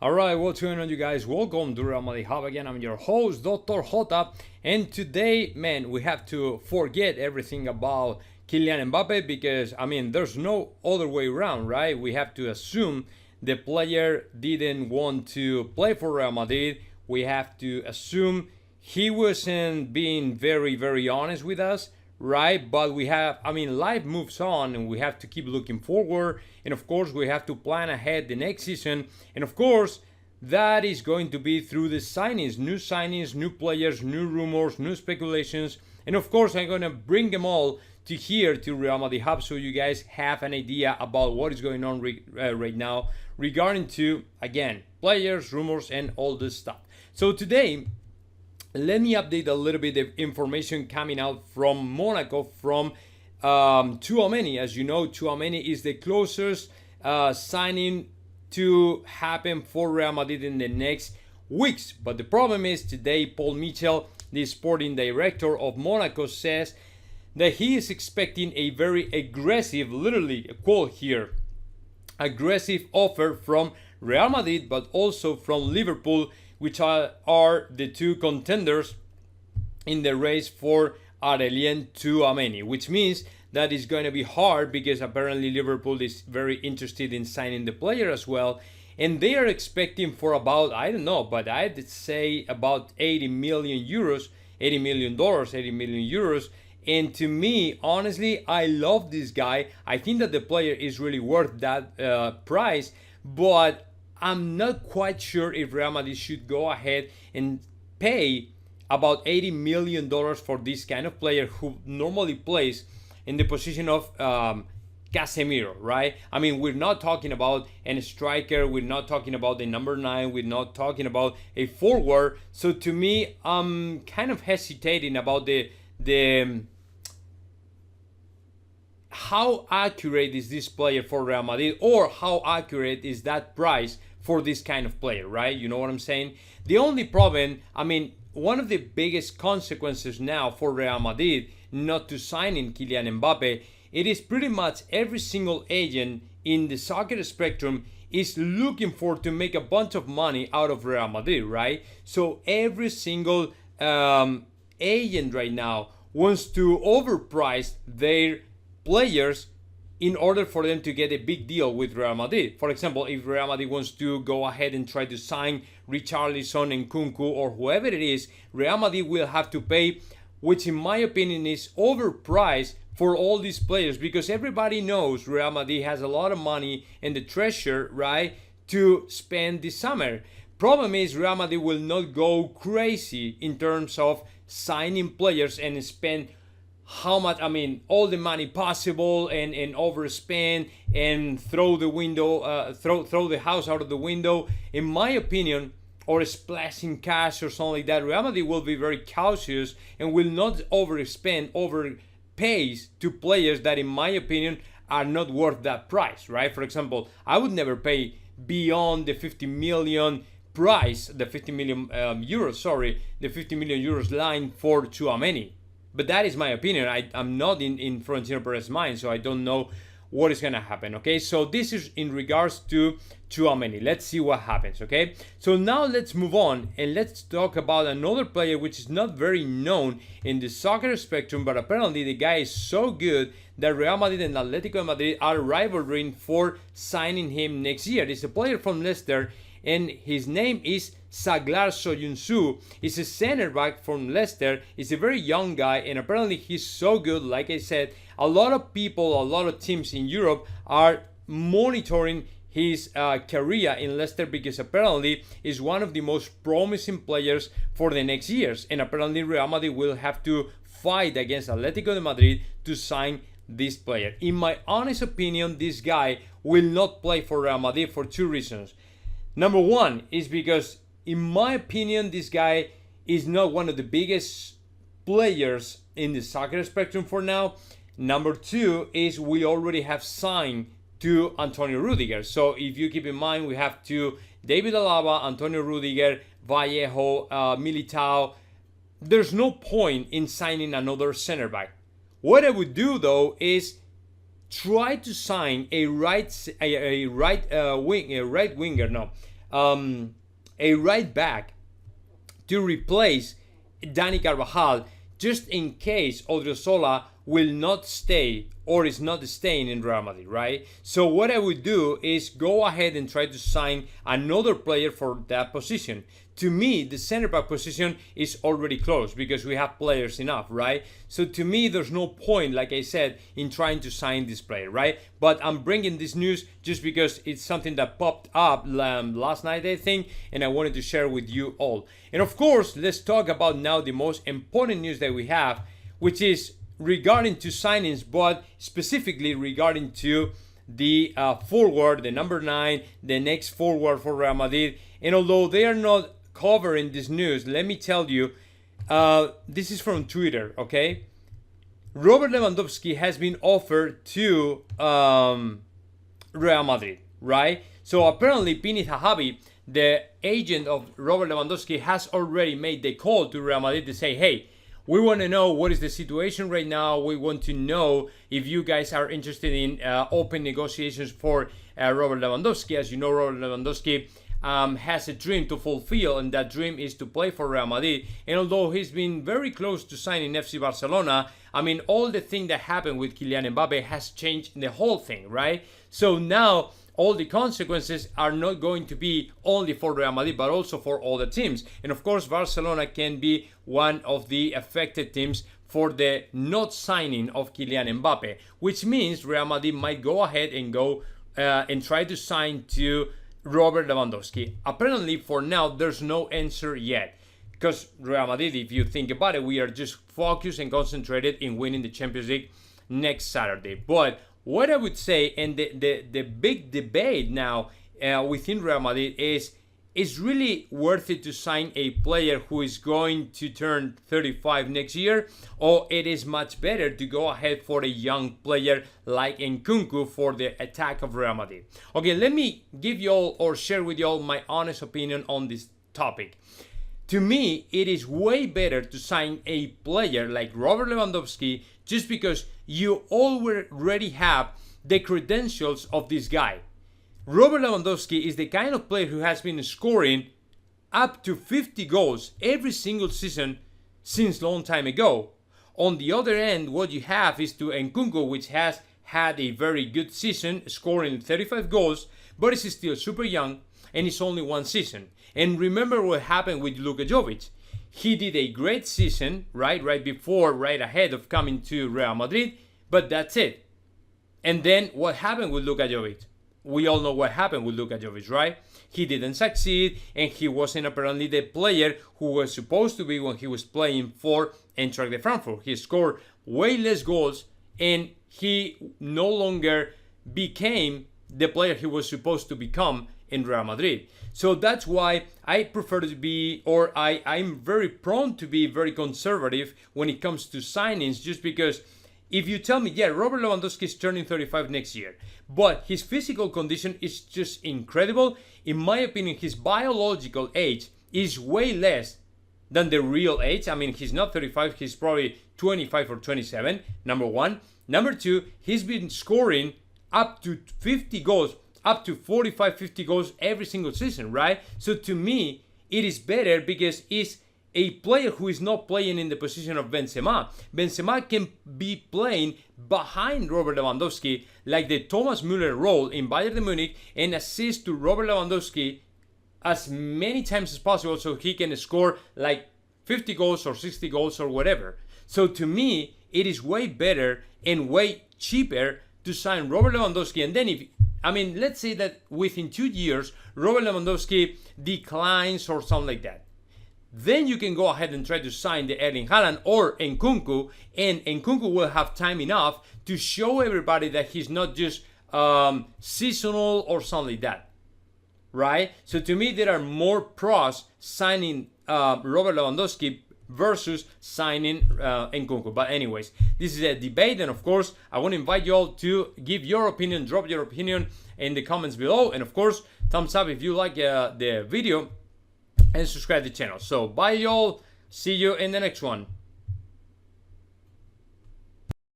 Alright, what's going on, you guys? Welcome to Real Madrid Hub again. I'm your host, Dr. Jota, and today, man, we have to forget everything about Kylian Mbappe because, there's no other way around, right? We have to assume the player didn't want to play for Real Madrid. We have to assume he wasn't being very, very honest with us, right? But life moves on and we have to keep looking forward. And of course, we have to plan ahead the next season. And of course, that is going to be through the signings, new players, new rumors, new speculations. And of course, I'm going to bring them all to here to Real Madrid Hub so you guys have an idea about what is going on right now regarding to, again, players, rumors, and all this stuff. So today, let me update a little bit of information coming out from Monaco from Tchouameni. As you know, Tchouameni is the closest signing to happen for Real Madrid in the next weeks. But the problem is today, Paul Michel, the sporting director of Monaco, says that he is expecting a very aggressive, literally a quote here, aggressive offer from Real Madrid, but also from Liverpool, which are the two contenders in the race for Aurelien Tchouameni, which means that it's going to be hard because apparently Liverpool is very interested in signing the player as well. And they are expecting for about, I don't know, but I'd say about 80 million euros, $80 million, 80 million euros. And to me, honestly, I love this guy. I think that the player is really worth that price, but I'm not quite sure if Real Madrid should go ahead and pay about $80 million for this kind of player who normally plays in the position of Casemiro, right? We're not talking about a striker. We're not talking about a number 9. We're not talking about a forward. So to me, I'm kind of hesitating about the how accurate is this player for Real Madrid, or how accurate is that price for this kind of player, right? You know what I'm saying? The only problem, one of the biggest consequences now for Real Madrid not to sign in Kylian Mbappe, it is pretty much every single agent in the soccer spectrum is looking for to make a bunch of money out of Real Madrid, right? So every single agent right now wants to overprice their players in order for them to get a big deal with Real Madrid. For example, if Real Madrid wants to go ahead and try to sign Richarlison and Kunku or whoever it is, Real Madrid will have to pay, which in my opinion is overpriced for all these players, because everybody knows Real Madrid has a lot of money in the treasure, right, to spend this summer. Problem is Real Madrid will not go crazy in terms of signing players and spend how much, all the money possible and overspend and throw the window, throw the house out of the window, in my opinion, or splashing cash or something like that. Real Madrid will be very cautious and will not overspend, overpays to players that, in my opinion, are not worth that price, right? For example, I would never pay beyond the 50 million price, the 50 million the 50 million euros line for Tchouameni. But that is my opinion. I'm not in Florentino Perez's mind, so I don't know what is going to happen, okay? So this is in regards to Tchouameni. Let's see what happens, okay? So now let's move on and let's talk about another player which is not very known in the soccer spectrum, but apparently the guy is so good that Real Madrid and Atletico Madrid are rivaling for signing him next year. It's a player from Leicester, and his name is Saglar Soyuncu. He's a center back from Leicester. He's a very young guy, and apparently he's so good. Like I said, a lot of people, a lot of teams in Europe are monitoring his career in Leicester because apparently he's one of the most promising players for the next years. And apparently Real Madrid will have to fight against Atletico de Madrid to sign this player. In my honest opinion, this guy will not play for Real Madrid for two reasons. Number one is because, in my opinion, this guy is not one of the biggest players in the soccer spectrum for now. Number two is we already have signed to Antonio Rudiger. So if you keep in mind, we have to David Alaba, Antonio Rudiger, Vallejo, Militao. There's no point in signing another center back. What I would do though is try to sign a right winger, a right back to replace Dani Carvajal, just in case Odriozola will not stay or is not staying in Real Madrid, right? So what I would do is go ahead and try to sign another player for that position. To me, the center back position is already closed because we have players enough, right? So to me, there's no point, like I said, in trying to sign this player, right? But I'm bringing this news just because it's something that popped up last night, I think, and I wanted to share with you all. And of course, let's talk about now the most important news that we have, which is regarding to signings, but specifically regarding to the forward, the number 9, the next forward for Real Madrid. And although they are not covering this news, let me tell you, this is from Twitter, okay? Robert Lewandowski has been offered to Real Madrid, right? So apparently Pini Zahavi, the agent of Robert Lewandowski, has already made the call to Real Madrid to say, hey, we want to know what is the situation right now. We want to know if you guys are interested in open negotiations for Robert Lewandowski. As you know, Robert Lewandowski has a dream to fulfill, and that dream is to play for Real Madrid. And although he's been very close to signing FC Barcelona, I mean, all the thing that happened with Kylian Mbappe has changed the whole thing, right? So now all the consequences are not going to be only for Real Madrid, but also for all the teams. And of course, Barcelona can be one of the affected teams for the not signing of Kylian Mbappe, which means Real Madrid might go ahead and go and try to sign to Robert Lewandowski. Apparently, for now, there's no answer yet. Because Real Madrid, if you think about it, we are just focused and concentrated in winning the Champions League next Saturday. But what I would say, and the big debate now within Real Madrid is really worth it to sign a player who is going to turn 35 next year, or it is much better to go ahead for a young player like Nkunku for the attack of Real Madrid. Okay, let me give you all or share with you all my honest opinion on this topic. To me, it is way better to sign a player like Robert Lewandowski just because you already have the credentials of this guy. Robert Lewandowski is the kind of player who has been scoring up to 50 goals every single season since a long time ago. On the other end, what you have is to Nkunku, which has had a very good season, scoring 35 goals, but is still super young and it's only one season. And remember what happened with Luka Jovic. He did a great season, right ahead of coming to Real Madrid, but that's it. And then what happened with Luka Jovic? We all know what happened with Luka Jovic, right? He didn't succeed, and he wasn't apparently the player who was supposed to be when he was playing for Eintracht Frankfurt. He scored way less goals, and he no longer became the player he was supposed to become in Real Madrid. So that's why I prefer to be, or I'm very prone to be very conservative when it comes to signings, just because if you tell me, yeah, Robert Lewandowski is turning 35 next year, but his physical condition is just incredible, in my opinion, his biological age is way less than the real age. I mean, he's not 35, he's probably 25 or 27, number one. Number two, he's been scoring up to 50 goals, up to 45, 50 goals every single season, right? So to me, it is better because it's a player who is not playing in the position of Benzema. Benzema can be playing behind Robert Lewandowski like the Thomas Müller role in Bayern Munich and assist to Robert Lewandowski as many times as possible so he can score like 50 goals or 60 goals or whatever. So to me, it is way better and way cheaper to sign Robert Lewandowski. And then let's say that within 2 years, Robert Lewandowski declines or something like that. Then you can go ahead and try to sign the Erling Haaland or Nkunku, and Nkunku will have time enough to show everybody that he's not just seasonal or something like that, right? So to me, there are more pros signing Robert Lewandowski versus signing Nkunku. But anyways, this is a debate, and of course, I want to invite you all to give your opinion, drop your opinion in the comments below, and of course, thumbs up if you like the video, and subscribe to the channel. So bye y'all, see you in the next one.